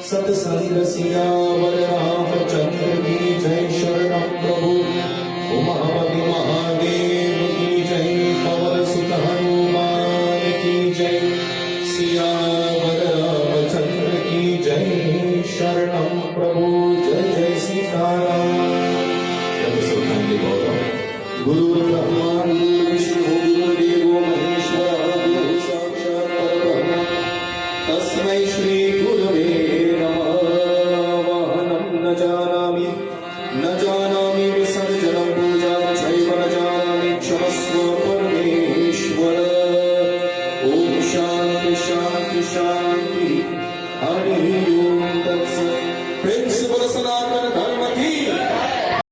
सत्संग सियावर रामचंद्र की जय। शरणम प्रभु उमापति महादेव की जय। पवन सुत हनुमान की जय। सियावर रामचंद्र की जय। शरणम प्रभु जय जय सीताराम। गुरु ब्रह्मा गुरु विष्णु गुरुदेवो महेश्वरः गुरु साक्षात् परब्रह्म तस्मै श्री गुरवे न जानामि विसर्जनं पूजा चैव न जानामि क्षमस्व परमेश्वर। ओम शांति शांति शांति हरि ओम तत्सत्। प्रेम से बोलो सनातन